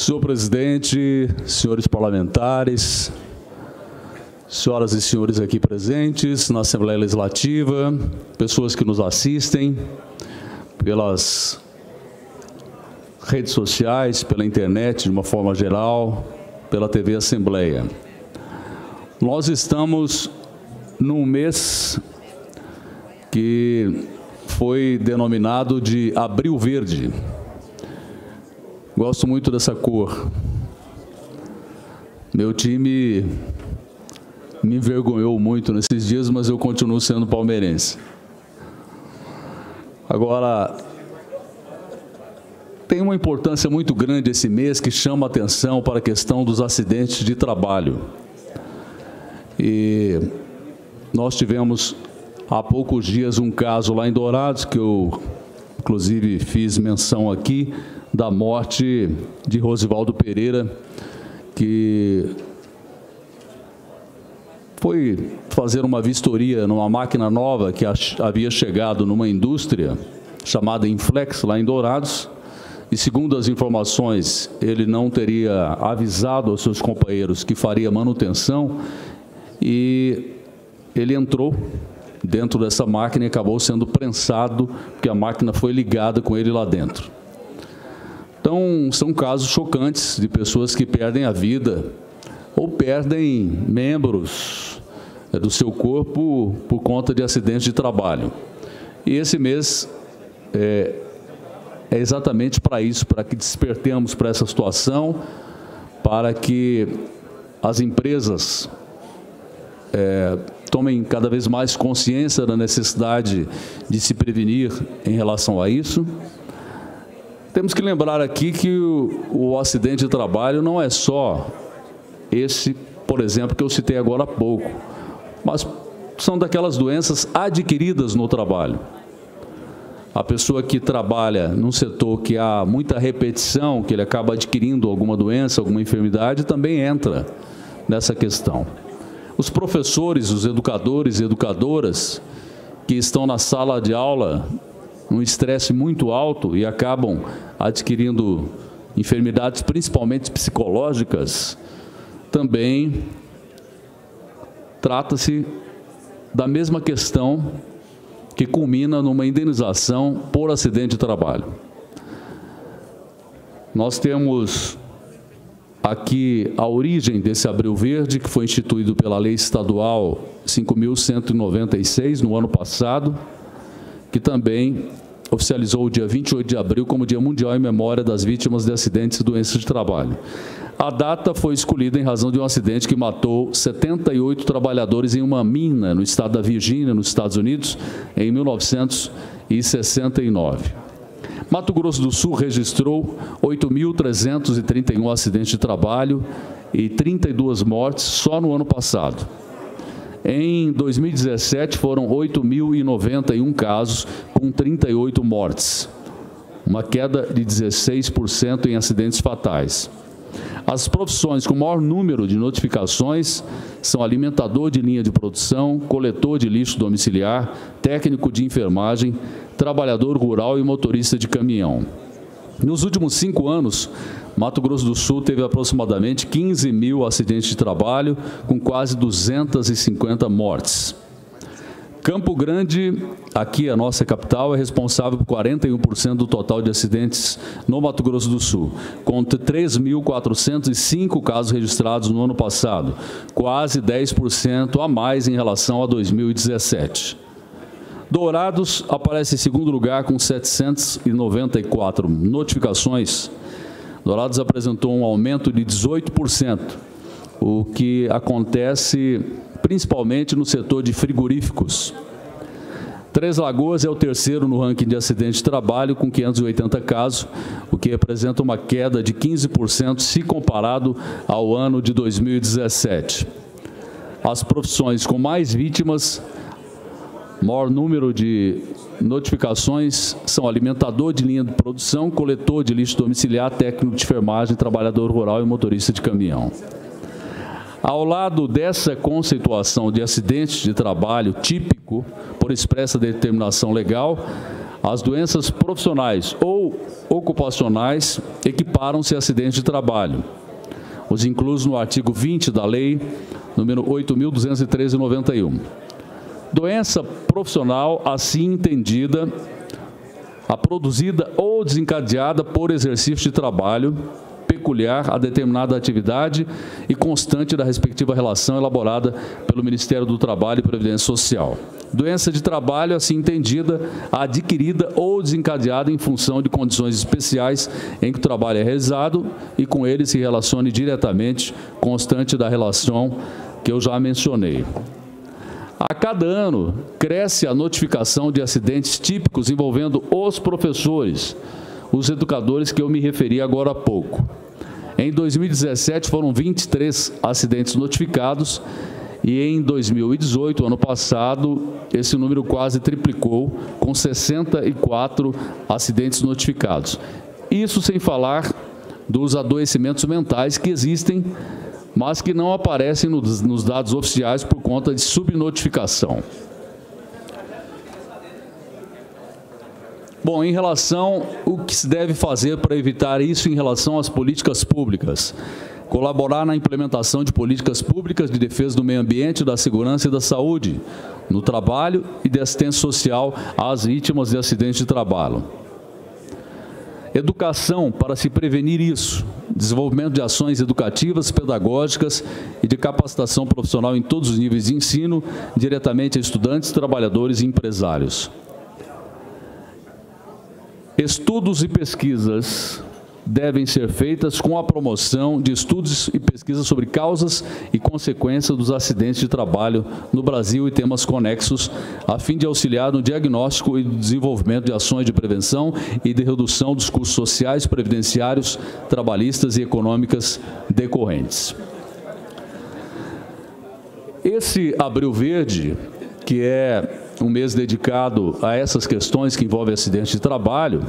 Senhor presidente, senhores parlamentares, senhoras e senhores aqui presentes na Assembleia Legislativa, pessoas que nos assistem pelas redes sociais, pela internet de uma forma geral, pela TV Assembleia. Nós estamos num mês que foi denominado de Abril Verde. Gosto muito dessa cor. Meu time me envergonhou muito nesses dias, mas eu continuo sendo palmeirense. Agora, tem uma importância muito grande esse mês que chama a atenção para a questão dos acidentes de trabalho. E nós tivemos há poucos dias um caso lá em Dourados, que eu inclusive fiz menção aqui, da morte de Rosivaldo Pereira, que foi fazer uma vistoria numa máquina nova que havia chegado numa indústria chamada Inflex, lá em Dourados, e segundo as informações, ele não teria avisado aos seus companheiros que faria manutenção, e ele entrou dentro dessa máquina e acabou sendo prensado, porque a máquina foi ligada com ele lá dentro. Então, são casos chocantes de pessoas que perdem a vida ou perdem membros do seu corpo por conta de acidentes de trabalho. E esse mês é exatamente para isso, para que despertemos para essa situação, para que as empresas tomem cada vez mais consciência da necessidade de se prevenir em relação a isso. Temos que lembrar aqui que o acidente de trabalho não é só esse, por exemplo, que eu citei agora há pouco, mas são daquelas doenças adquiridas no trabalho. A pessoa que trabalha num setor que há muita repetição, que ele acaba adquirindo alguma doença, alguma enfermidade, também entra nessa questão. Os professores, os educadores e educadoras que estão na sala de aula num estresse muito alto e acabam adquirindo enfermidades, principalmente psicológicas, também trata-se da mesma questão que culmina numa indenização por acidente de trabalho. Nós temos aqui a origem desse Abril Verde, que foi instituído pela Lei Estadual 5.196, no ano passado, que também oficializou o dia 28 de abril como Dia Mundial em memória das vítimas de acidentes e doenças de trabalho. A data foi escolhida em razão de um acidente que matou 78 trabalhadores em uma mina no estado da Virgínia, nos Estados Unidos, em 1969. Mato Grosso do Sul registrou 8.331 acidentes de trabalho e 32 mortes só no ano passado. Em 2017, foram 8.091 casos, com 38 mortes, uma queda de 16% em acidentes fatais. As profissões com maior número de notificações são alimentador de linha de produção, coletor de lixo domiciliar, técnico de enfermagem, trabalhador rural e motorista de caminhão. Nos últimos 5 anos, Mato Grosso do Sul teve aproximadamente 15.000 acidentes de trabalho, com quase 250 mortes. Campo Grande, aqui a nossa capital, é responsável por 41% do total de acidentes no Mato Grosso do Sul, com 3.405 casos registrados no ano passado, quase 10% a mais em relação a 2017. Dourados aparece em segundo lugar com 794 notificações. Dourados apresentou um aumento de 18%, o que acontece principalmente no setor de frigoríficos. Três Lagoas é o terceiro no ranking de acidentes de trabalho, com 580 casos, o que representa uma queda de 15% se comparado ao ano de 2017. As profissões com mais vítimas, maior número de notificações, são alimentador de linha de produção, coletor de lixo domiciliar, técnico de enfermagem, trabalhador rural e motorista de caminhão. Ao lado dessa conceituação de acidente de trabalho típico, por expressa determinação legal, as doenças profissionais ou ocupacionais equiparam-se a acidentes de trabalho, os inclusos no artigo 20 da Lei número 8.213/91. Doença profissional, assim entendida, a produzida ou desencadeada por exercício de trabalho peculiar a determinada atividade e constante da respectiva relação elaborada pelo Ministério do Trabalho e Previdência Social. Doença de trabalho, assim entendida, adquirida ou desencadeada em função de condições especiais em que o trabalho é realizado e com ele se relacione diretamente, constante da relação que eu já mencionei. A cada ano, cresce a notificação de acidentes típicos envolvendo os professores, os educadores que eu me referi agora há pouco. Em 2017, foram 23 acidentes notificados e em 2018, ano passado, esse número quase triplicou, com 64 acidentes notificados. Isso sem falar dos adoecimentos mentais que existem, mas que não aparecem nos dados oficiais por conta de subnotificação. Bom, em relação ao que se deve fazer para evitar isso em relação às políticas públicas, colaborar na implementação de políticas públicas de defesa do meio ambiente, da segurança e da saúde no trabalho e de assistência social às vítimas de acidentes de trabalho. Educação para se prevenir isso, desenvolvimento de ações educativas, pedagógicas e de capacitação profissional em todos os níveis de ensino, diretamente a estudantes, trabalhadores e empresários. Estudos e pesquisas devem ser feitas com a promoção de estudos e pesquisas sobre causas e consequências dos acidentes de trabalho no Brasil e temas conexos, a fim de auxiliar no diagnóstico e no desenvolvimento de ações de prevenção e de redução dos custos sociais, previdenciários, trabalhistas e econômicas decorrentes. Esse Abril Verde, que é um mês dedicado a essas questões que envolvem acidentes de trabalho,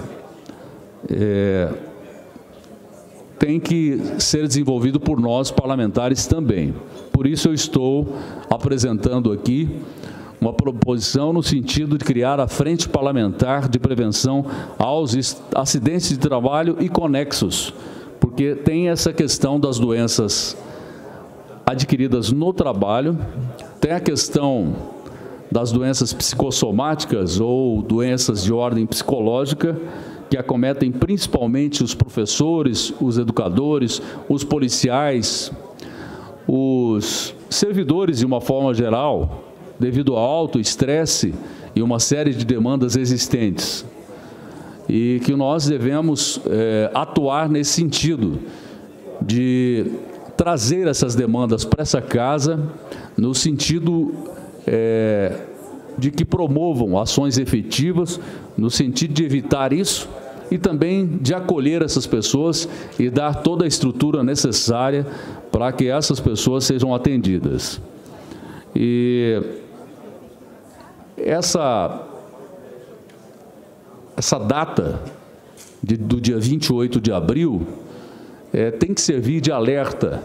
tem que ser desenvolvido por nós, parlamentares, também. Por isso eu estou apresentando aqui uma proposição no sentido de criar a Frente Parlamentar de Prevenção aos Acidentes de Trabalho e conexos, porque tem essa questão das doenças adquiridas no trabalho, tem a questão das doenças psicossomáticas ou doenças de ordem psicológica, que acometem principalmente os professores, os educadores, os policiais, os servidores de uma forma geral, devido ao alto estresse e uma série de demandas existentes. E que nós devemos atuar nesse sentido, de trazer essas demandas para essa casa, no sentido de que promovam ações efetivas, no sentido de evitar isso, e também de acolher essas pessoas e dar toda a estrutura necessária para que essas pessoas sejam atendidas. E essa data do dia 28 de abril tem que servir de alerta.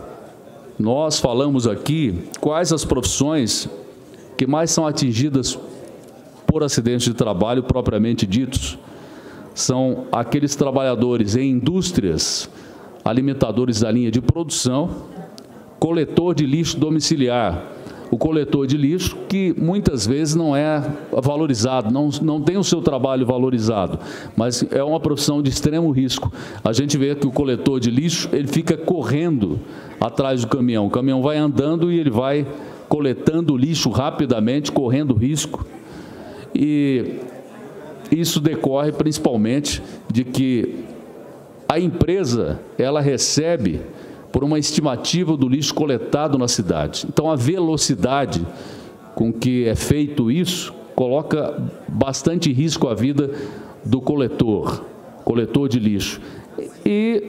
Nós falamos aqui quais as profissões que mais são atingidas por acidentes de trabalho propriamente ditos. São aqueles trabalhadores em indústrias, alimentadores da linha de produção, coletor de lixo domiciliar. O coletor de lixo que muitas vezes não é valorizado, não tem o seu trabalho valorizado, mas é uma profissão de extremo risco. A gente vê que o coletor de lixo, ele fica correndo atrás do caminhão. O caminhão vai andando e ele vai coletando lixo rapidamente, correndo risco. E isso decorre principalmente de que a empresa, ela recebe por uma estimativa do lixo coletado na cidade. Então, a velocidade com que é feito isso coloca bastante risco à vida do coletor de lixo. E,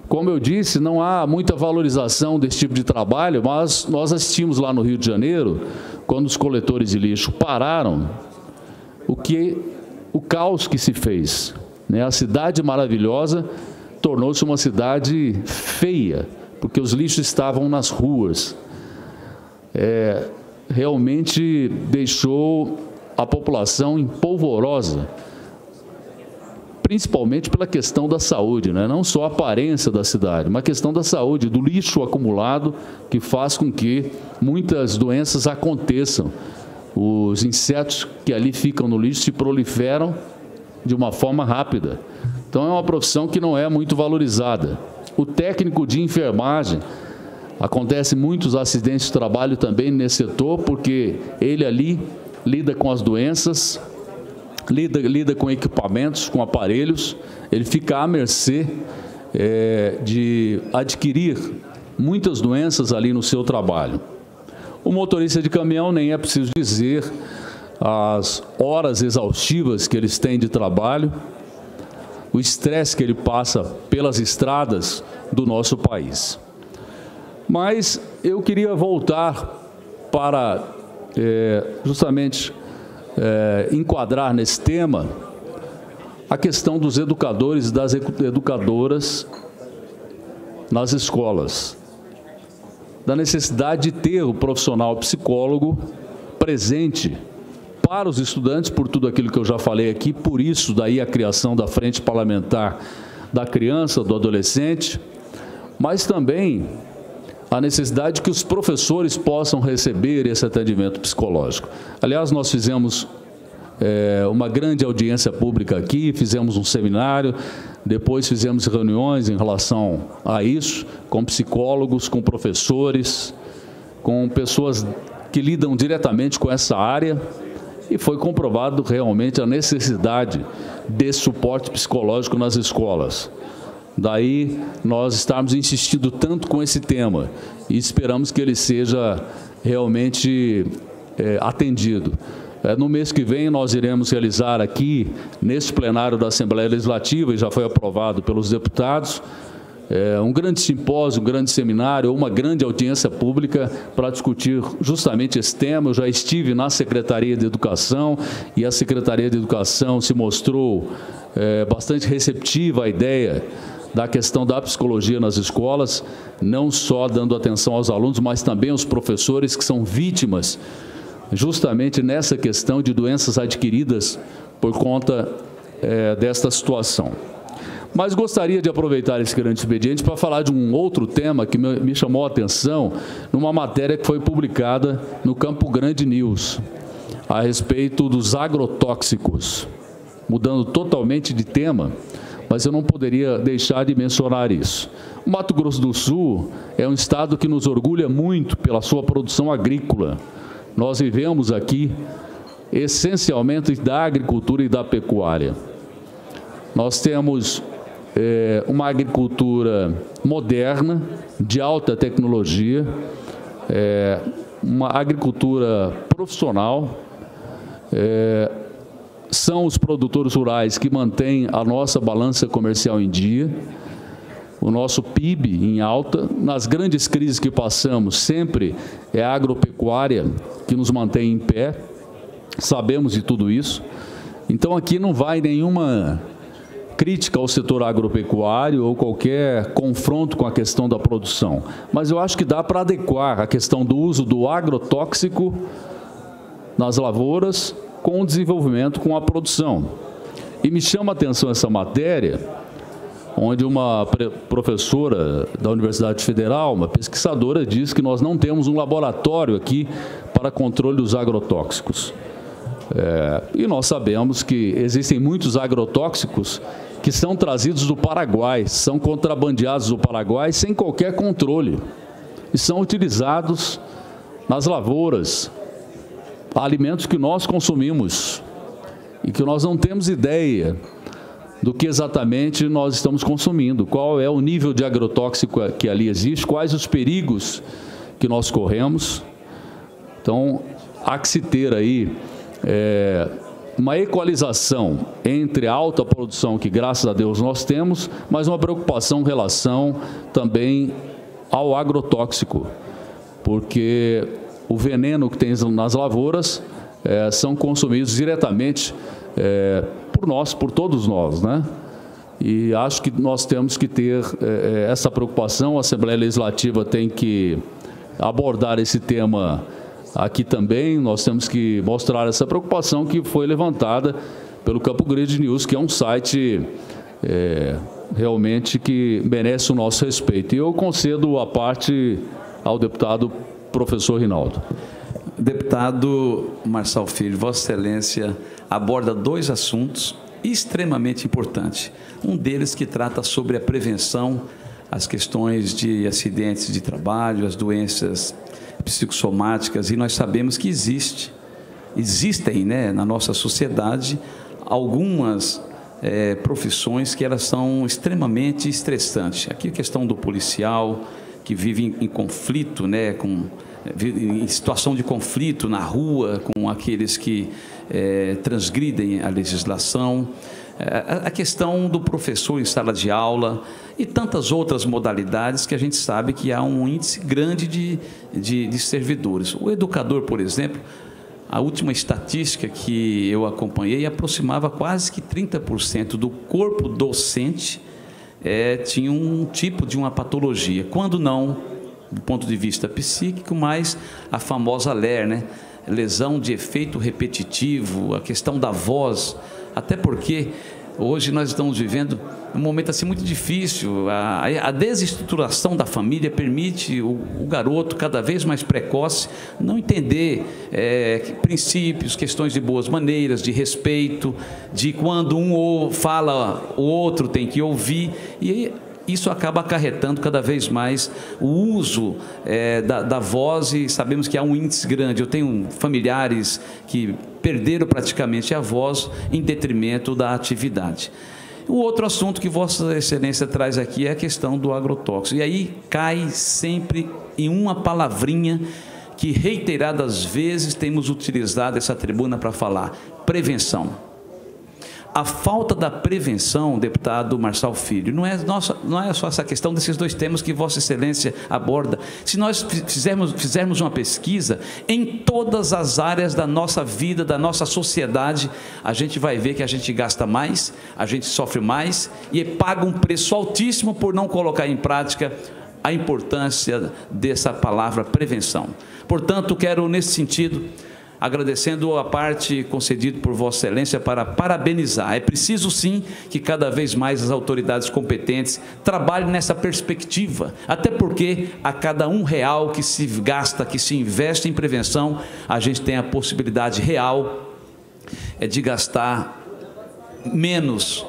como eu disse, não há muita valorização desse tipo de trabalho, mas nós assistimos lá no Rio de Janeiro, quando os coletores de lixo pararam, o caos que se fez, né? A cidade maravilhosa tornou-se uma cidade feia, porque os lixos estavam nas ruas. Realmente deixou a população empolvorosa, principalmente pela questão da saúde, né? Não só a aparência da cidade, mas a questão da saúde, do lixo acumulado, que faz com que muitas doenças aconteçam. Os insetos que ali ficam no lixo se proliferam de uma forma rápida. Então, é uma profissão que não é muito valorizada. O técnico de enfermagem, acontece muitos acidentes de trabalho também nesse setor, porque ele ali lida com as doenças, lida com equipamentos, com aparelhos, ele fica à mercê de adquirir muitas doenças ali no seu trabalho. O motorista de caminhão, nem é preciso dizer as horas exaustivas que eles têm de trabalho, o estresse que ele passa pelas estradas do nosso país. Mas eu queria voltar para justamente enquadrar nesse tema a questão dos educadores e das educadoras nas escolas, da necessidade de ter o profissional psicólogo presente para os estudantes, por tudo aquilo que eu já falei aqui, por isso daí a criação da Frente Parlamentar da Criança, do Adolescente, mas também a necessidade que os professores possam receber esse atendimento psicológico. Aliás, nós fizemos uma grande audiência pública aqui, fizemos um seminário, depois fizemos reuniões em relação a isso, com psicólogos, com professores, com pessoas que lidam diretamente com essa área, e foi comprovado realmente a necessidade desse suporte psicológico nas escolas. Daí nós estamos insistindo tanto com esse tema e esperamos que ele seja realmente atendido. No mês que vem nós iremos realizar aqui, nesse plenário da Assembleia Legislativa, e já foi aprovado pelos deputados, um grande simpósio, um grande seminário, uma grande audiência pública para discutir justamente esse tema. Eu já estive na Secretaria de Educação e a Secretaria de Educação se mostrou bastante receptiva à ideia da questão da psicologia nas escolas, não só dando atenção aos alunos, mas também aos professores que são vítimas justamente nessa questão de doenças adquiridas por conta desta situação. Mas gostaria de aproveitar esse grande expediente para falar de um outro tema que me chamou a atenção numa matéria que foi publicada no Campo Grande News, a respeito dos agrotóxicos. Mudando totalmente de tema, mas eu não poderia deixar de mencionar isso. O Mato Grosso do Sul é um estado que nos orgulha muito pela sua produção agrícola. Nós vivemos aqui essencialmente da agricultura e da pecuária. Nós temos uma agricultura moderna, de alta tecnologia, uma agricultura profissional, são os produtores rurais que mantêm a nossa balança comercial em dia, o nosso PIB em alta. Nas grandes crises que passamos, sempre é a agropecuária que nos mantém em pé, sabemos de tudo isso. Então, aqui não vai nenhuma crítica ao setor agropecuário ou qualquer confronto com a questão da produção, mas eu acho que dá para adequar a questão do uso do agrotóxico nas lavouras com o desenvolvimento, com a produção. E me chama a atenção essa matéria, onde uma professora da Universidade Federal, uma pesquisadora, diz que nós não temos um laboratório aqui para controle dos agrotóxicos. E nós sabemos que existem muitos agrotóxicos que são trazidos do Paraguai, são contrabandeados do Paraguai sem qualquer controle, e são utilizados nas lavouras, alimentos que nós consumimos e que nós não temos ideia do que exatamente nós estamos consumindo, qual é o nível de agrotóxico que ali existe, quais os perigos que nós corremos. Então, há que se ter aí uma equalização entre a alta produção que, graças a Deus, nós temos, mas uma preocupação em relação também ao agrotóxico, porque o veneno que tem nas lavouras são consumidos diretamente por nós, por todos nós, né? E acho que nós temos que ter essa preocupação. A Assembleia Legislativa tem que abordar esse tema aqui também. Nós temos que mostrar essa preocupação que foi levantada pelo Campo Grande News, que é um site realmente que merece o nosso respeito. E eu concedo a parte ao deputado professor Rinaldo. Deputado Marçal Filho, Vossa Excelência aborda dois assuntos extremamente importantes. Um deles que trata sobre a prevenção, as questões de acidentes de trabalho, as doenças psicossomáticas, e nós sabemos que existem, né, na nossa sociedade algumas profissões que elas são extremamente estressantes. Aqui a questão do policial que vive em conflito, né, em situação de conflito na rua com aqueles que transgridem a legislação, a questão do professor em sala de aula e tantas outras modalidades que a gente sabe que há um índice grande de servidores. O educador, por exemplo, a última estatística que eu acompanhei aproximava quase que 30% do corpo docente tinha um tipo de uma patologia, quando não do ponto de vista psíquico, mas a famosa LER, né? Lesão de efeito repetitivo, a questão da voz, até porque hoje nós estamos vivendo um momento assim muito difícil. A desestruturação da família permite o garoto cada vez mais precoce não entender princípios, questões de boas maneiras, de respeito, de quando um fala, o outro tem que ouvir, e isso acaba acarretando cada vez mais o uso da voz, e sabemos que há um índice grande. Eu tenho familiares que perderam praticamente a voz em detrimento da atividade. O outro assunto que Vossa Excelência traz aqui é a questão do agrotóxico. E aí cai sempre em uma palavrinha que reiteradas vezes temos utilizado essa tribuna para falar: prevenção. A falta da prevenção, deputado Marçal Filho, não é só essa questão desses dois temas que Vossa Excelência aborda. Se nós fizermos uma pesquisa em todas as áreas da nossa vida, da nossa sociedade, a gente vai ver que a gente gasta mais, a gente sofre mais e paga um preço altíssimo por não colocar em prática a importância dessa palavra prevenção. Portanto, quero, nesse sentido, agradecendo a parte concedida por Vossa Excelência para parabenizar. É preciso, sim, que cada vez mais as autoridades competentes trabalhem nessa perspectiva, até porque a cada R$1 que se gasta, que se investe em prevenção, a gente tem a possibilidade real de gastar menos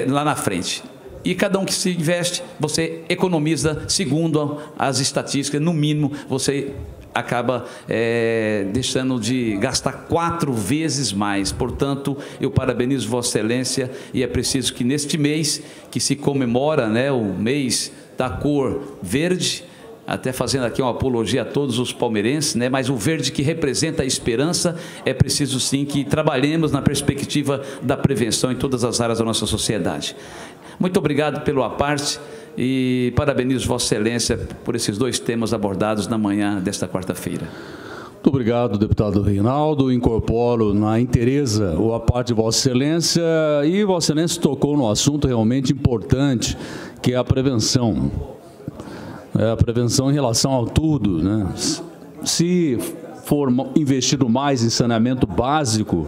lá na frente. E cada um que se investe, você economiza, segundo as estatísticas, no mínimo, você acaba deixando de gastar 4 vezes mais. Portanto, eu parabenizo Vossa Excelência, e é preciso que neste mês, que se comemora, né, o mês da cor verde, até fazendo aqui uma apologia a todos os palmeirenses, né, mas o verde que representa a esperança, é preciso sim que trabalhemos na perspectiva da prevenção em todas as áreas da nossa sociedade. Muito obrigado pelo à parte. E parabenizo Vossa Excelência por esses dois temas abordados na manhã desta quarta-feira. Muito obrigado, deputado Rinaldo. Incorporo na inteireza a parte de Vossa Excelência, e Vossa Excelência tocou num assunto realmente importante, que é a prevenção. A prevenção em relação a tudo, né? Se for investido mais em saneamento básico,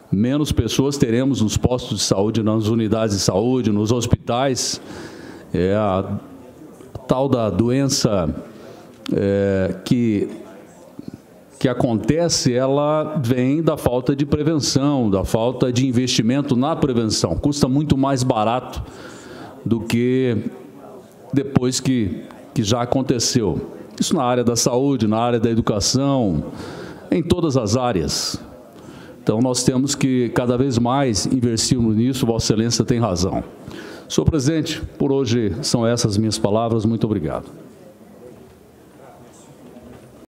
menos pessoas teremos nos postos de saúde, nas unidades de saúde, nos hospitais. A tal da doença que acontece, ela vem da falta de prevenção, da falta de investimento na prevenção. Custa muito mais barato do que depois que já aconteceu. Isso na área da saúde, na área da educação, em todas as áreas. Então, nós temos que cada vez mais investirmos nisso. Vossa Excelência tem razão. Senhor presidente, por hoje são essas minhas palavras. Muito obrigado.